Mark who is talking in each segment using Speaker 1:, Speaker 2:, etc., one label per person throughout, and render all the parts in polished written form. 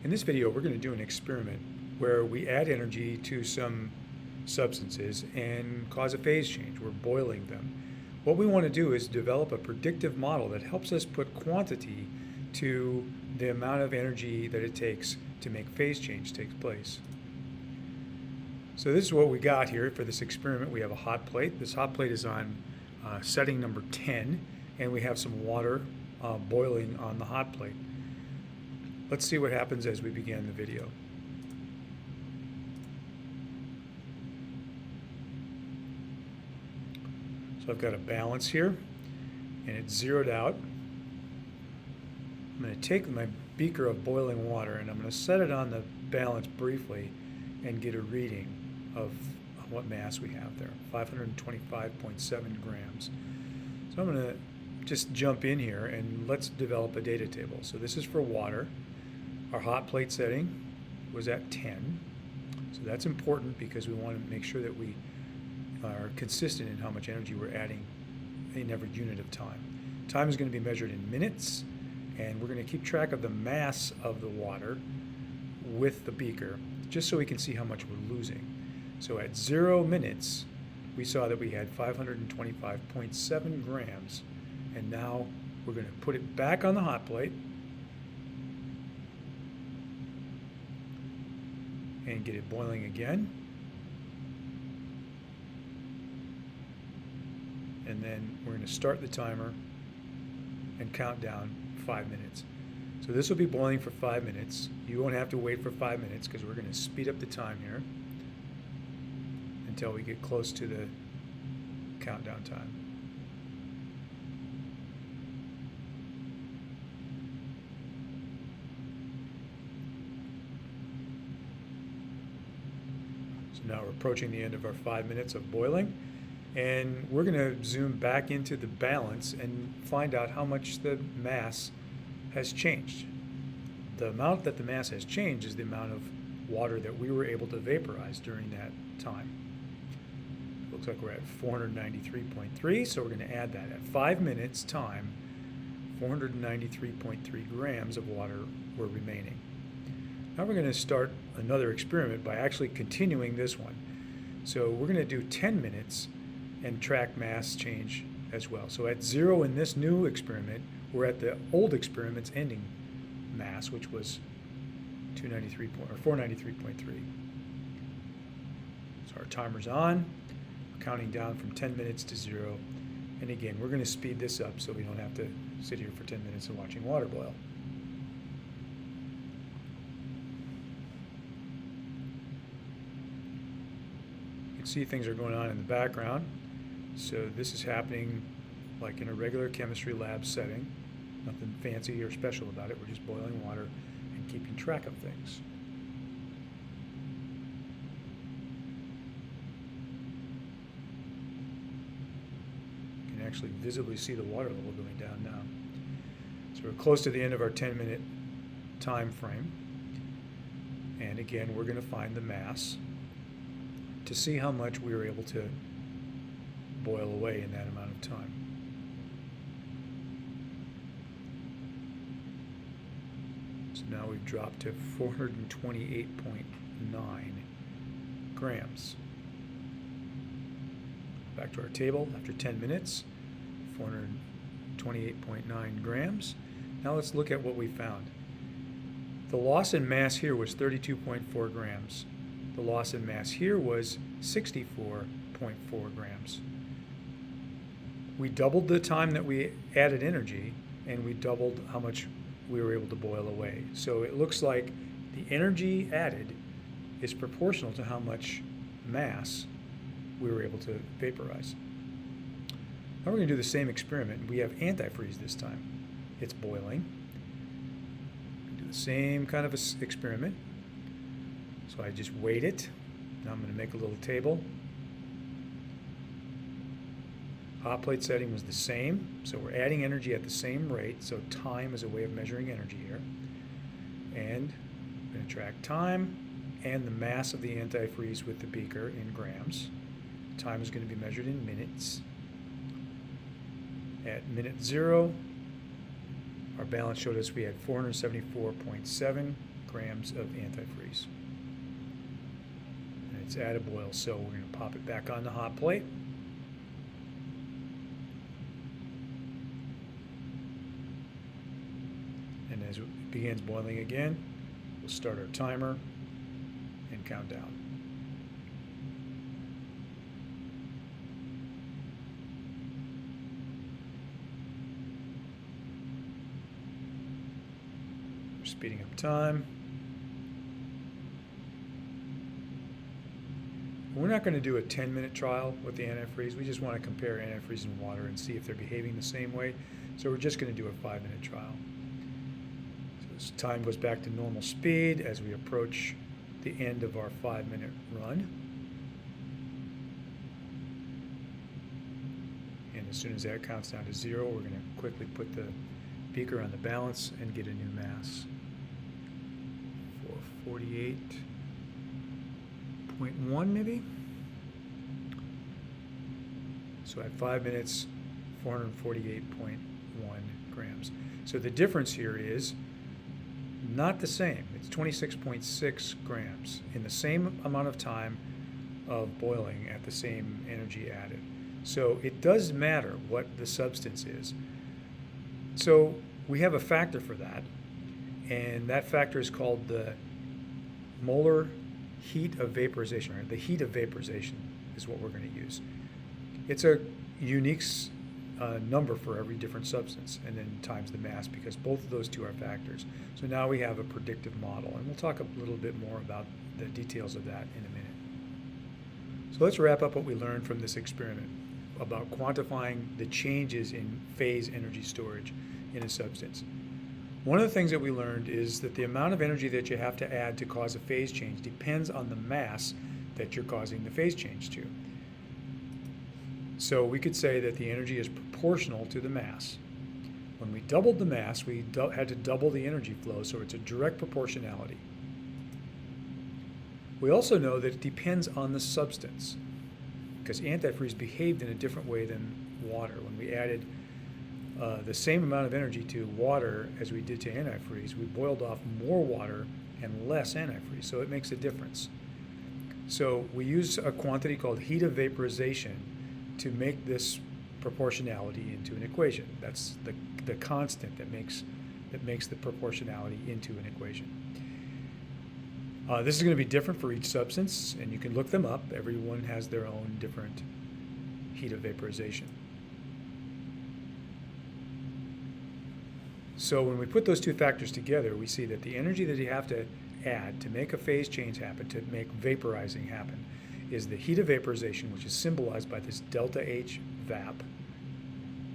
Speaker 1: In this video, we're going to do an experiment where we add energy to some substances and cause a phase change. We're boiling them. What we want to do is develop a predictive model that helps us put quantity to the amount of energy that it takes to make phase change take place. So this is what we got here for this experiment. We have a hot plate. This hot plate is on setting number 10, and we have some water boiling on the hot plate. Let's see what happens as we begin the video. So I've got a balance here, and it's zeroed out. I'm going to take my beaker of boiling water, and I'm going to set it on the balance briefly and get a reading of what mass we have there, 525.7 grams. So I'm going to just jump in here and let's develop a data table. So this is for water. Our hot plate setting was at 10. So that's important because we want to make sure that we are consistent in how much energy we're adding in every unit of time. Time is going to be measured in minutes, and we're going to keep track of the mass of the water with the beaker just so we can see how much we're losing. So at 0 minutes, we saw that we had 525.7 grams, and now we're going to put it back on the hot plate and get it boiling again. And then we're going to start the timer and count down 5 minutes. So this will be boiling for 5 minutes. You won't have to wait for 5 minutes because we're going to speed up the time here until we get close to the countdown time. So now we're approaching the end of our 5 minutes of boiling, and we're going to zoom back into the balance and find out how much the mass has changed. The amount that the mass has changed is the amount of water that we were able to vaporize during that time. Looks like we're at 493.3, so we're going to add that. At 5 minutes time, 493.3 grams of water were remaining. Now we're going to start another experiment by actually continuing this one. So we're going to do 10 minutes and track mass change as well. So at 0 in this new experiment, we're at the old experiment's ending mass, which was 493.3. So our timer's on. We're counting down from 10 minutes to 0. And again, we're going to speed this up so we don't have to sit here for 10 minutes and watching water boil. You can see things are going on in the background. So this is happening like in a regular chemistry lab setting. Nothing fancy or special about it. We're just boiling water and keeping track of things. You can actually visibly see the water level going down now. So we're close to the end of our 10-minute time frame. And again, we're going to find the mass to see how much we were able to boil away in that amount of time. So now we've dropped to 428.9 grams. Back to our table after 10 minutes, 428.9 grams. Now let's look at what we found. The loss in mass here was 32.4 grams. The loss in mass here was 64.4 grams. We doubled the time that we added energy, and we doubled how much we were able to boil away. So it looks like the energy added is proportional to how much mass we were able to vaporize. Now we're going to do the same experiment. We have antifreeze this time. It's boiling. Do the same kind of experiment. So I just weight it. Now I'm going to make a little table. Hot plate setting was the same, so we're adding energy at the same rate, so time is a way of measuring energy here. And I'm going to track time and the mass of the antifreeze with the beaker in grams. Time is going to be measured in minutes. At minute 0, our balance showed us we had 474.7 grams of antifreeze. And it's at a boil, so we're going to pop it back on the hot plate. And as it begins boiling again, we'll start our timer and count down. We're speeding up time. We're not going to do a 10-minute trial with the antifreeze. We just want to compare antifreeze and water and see if they're behaving the same way. So we're just going to do a 5-minute trial. So as time goes back to normal speed as we approach the end of our 5-minute run. And as soon as that counts down to 0, we're going to quickly put the beaker on the balance and get a new mass. 448.1 maybe. So at 5 minutes, 448.1 grams. So the difference here is not the same. It's 26.6 grams in the same amount of time of boiling at the same energy added. So it does matter what the substance is. So we have a factor for that, and that factor is called the molar heat of vaporization, or the heat of vaporization is what we're going to use. It's a unique number for every different substance, and then times the mass, because both of those two are factors. So now we have a predictive model, and we'll talk a little bit more about the details of that in a minute. So let's wrap up what we learned from this experiment about quantifying the changes in phase energy storage in a substance. One of the things that we learned is that the amount of energy that you have to add to cause a phase change depends on the mass that you're causing the phase change to. So we could say that the energy is proportional to the mass. When we doubled the mass, we had to double the energy flow, so it's a direct proportionality. We also know that it depends on the substance, because antifreeze behaved in a different way than water. When we added the same amount of energy to water as we did to antifreeze, we boiled off more water and less antifreeze, so it makes a difference. So we use a quantity called heat of vaporization to make this proportionality into an equation. That's the constant that makes the proportionality into an equation. This is going to be different for each substance, and you can look them up. Everyone has their own different heat of vaporization. So when we put those two factors together, we see that the energy that you have to add to make a phase change happen, to make vaporizing happen, is the heat of vaporization, which is symbolized by this delta H vap,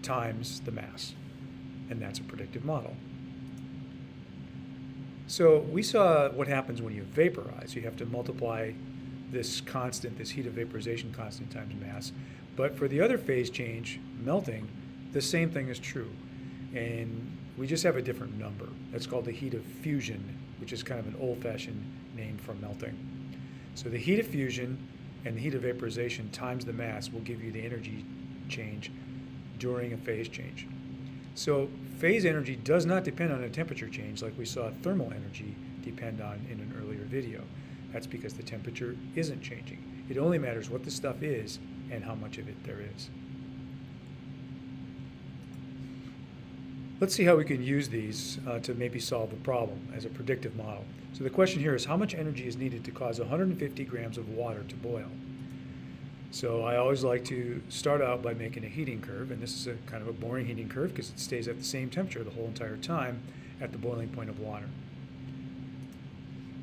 Speaker 1: times the mass. And that's a predictive model. So we saw what happens when you vaporize. You have to multiply this constant, this heat of vaporization constant times mass. But for the other phase change, melting, the same thing is true. And we just have a different number. That's called the heat of fusion, which is kind of an old-fashioned name for melting. So the heat of fusion and the heat of vaporization times the mass will give you the energy change during a phase change. So phase energy does not depend on a temperature change like we saw thermal energy depend on in an earlier video. That's because the temperature isn't changing. It only matters what the stuff is and how much of it there is. Let's see how we can use these to maybe solve a problem as a predictive model. So the question here is, how much energy is needed to cause 150 grams of water to boil? So I always like to start out by making a heating curve, and this is a kind of a boring heating curve because it stays at the same temperature the whole entire time at the boiling point of water.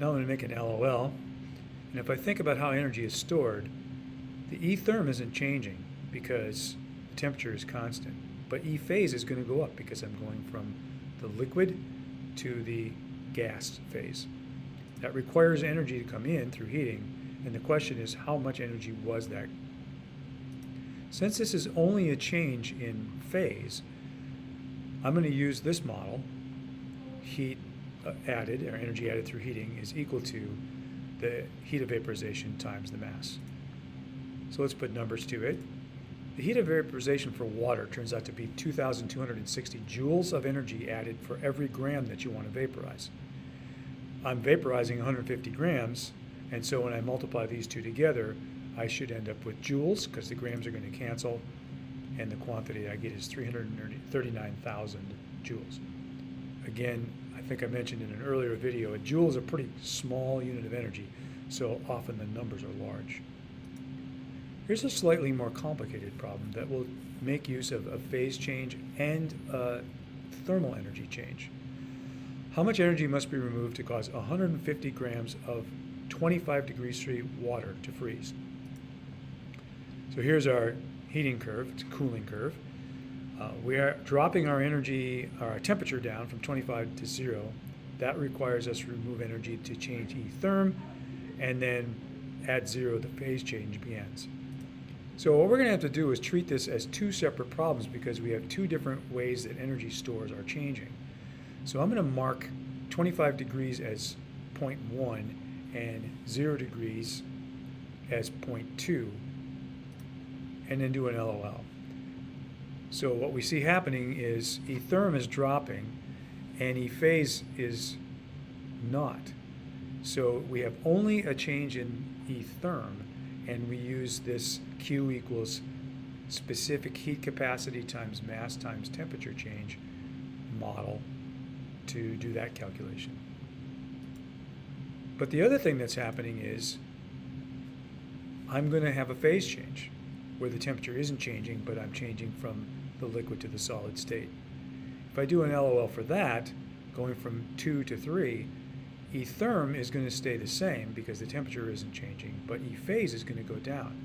Speaker 1: Now I'm going to make an LOL, and if I think about how energy is stored, the E therm isn't changing because the temperature is constant, but E phase is going to go up because I'm going from the liquid to the gas phase. That requires energy to come in through heating, and the question is, how much energy was that? Since this is only a change in phase, I'm going to use this model. Heat added, or energy added through heating, is equal to the heat of vaporization times the mass. So let's put numbers to it. The heat of vaporization for water turns out to be 2,260 joules of energy added for every gram that you want to vaporize. I'm vaporizing 150 grams, and so when I multiply these two together, I should end up with joules, because the grams are going to cancel, and the quantity I get is 339,000 joules. Again, I think I mentioned in an earlier video, a joule is a pretty small unit of energy, so often the numbers are large. Here's a slightly more complicated problem that will make use of a phase change and a thermal energy change. How much energy must be removed to cause 150 grams of 25 degrees C water to freeze? So here's our heating curve, it's a cooling curve. We are dropping our energy, our temperature down from 25 to 0. That requires us to remove energy to change E therm, and then at 0 the phase change begins. So what we're going to have to do is treat this as two separate problems because we have two different ways that energy stores are changing. So I'm going to mark 25 degrees as 0.1 and 0 degrees as 0.2, and then do an LOL. So what we see happening is E therm is dropping and E phase is not. So we have only a change in E therm, and we use this Q equals specific heat capacity times mass times temperature change model to do that calculation. But the other thing that's happening is I'm going to have a phase change where the temperature isn't changing, but I'm changing from the liquid to the solid state. If I do an LOL for that, going from 2 to 3, E therm is going to stay the same because the temperature isn't changing, but E phase is going to go down.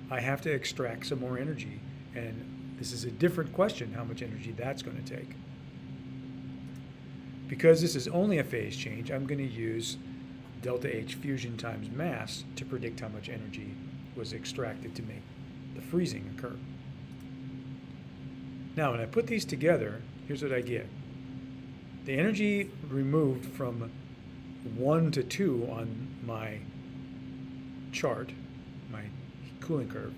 Speaker 1: I have to extract some more energy, and this is a different question, how much energy that's going to take. Because this is only a phase change, I'm going to use delta H fusion times mass to predict how much energy was extracted to make the freezing occur. Now, when I put these together, here's what I get. The energy removed from 1 to 2 on my chart, my cooling curve,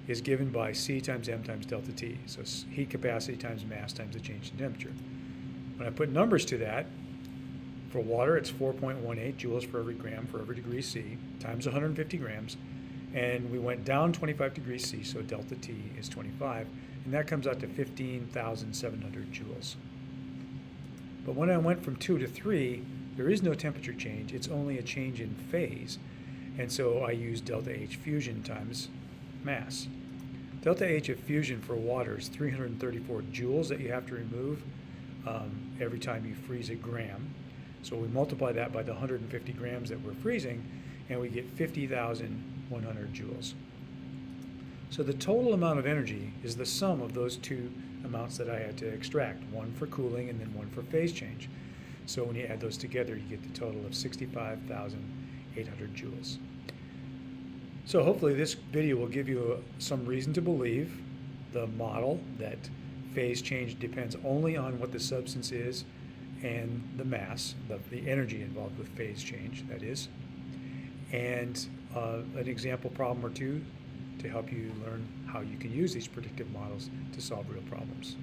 Speaker 1: is given by C times M times delta T. So heat capacity times mass times the change in temperature. When I put numbers to that, for water it's 4.18 joules for every gram for every degree C times 150 grams. And we went down 25 degrees C, so delta T is 25, and that comes out to 15,700 joules. But when I went from 2 to 3, there is no temperature change, it's only a change in phase. And so I use delta H fusion times mass. Delta H of fusion for water is 334 joules that you have to remove every time you freeze a gram. So we multiply that by the 150 grams that we're freezing, and we get 50,100 joules. So the total amount of energy is the sum of those two amounts that I had to extract, one for cooling and then one for phase change. So when you add those together, you get the total of 65,800 joules. So hopefully this video will give you some reason to believe the model that phase change depends only on what the substance is and the mass, the energy involved with phase change, that is, and an example problem or two to help you learn how you can use these predictive models to solve real problems.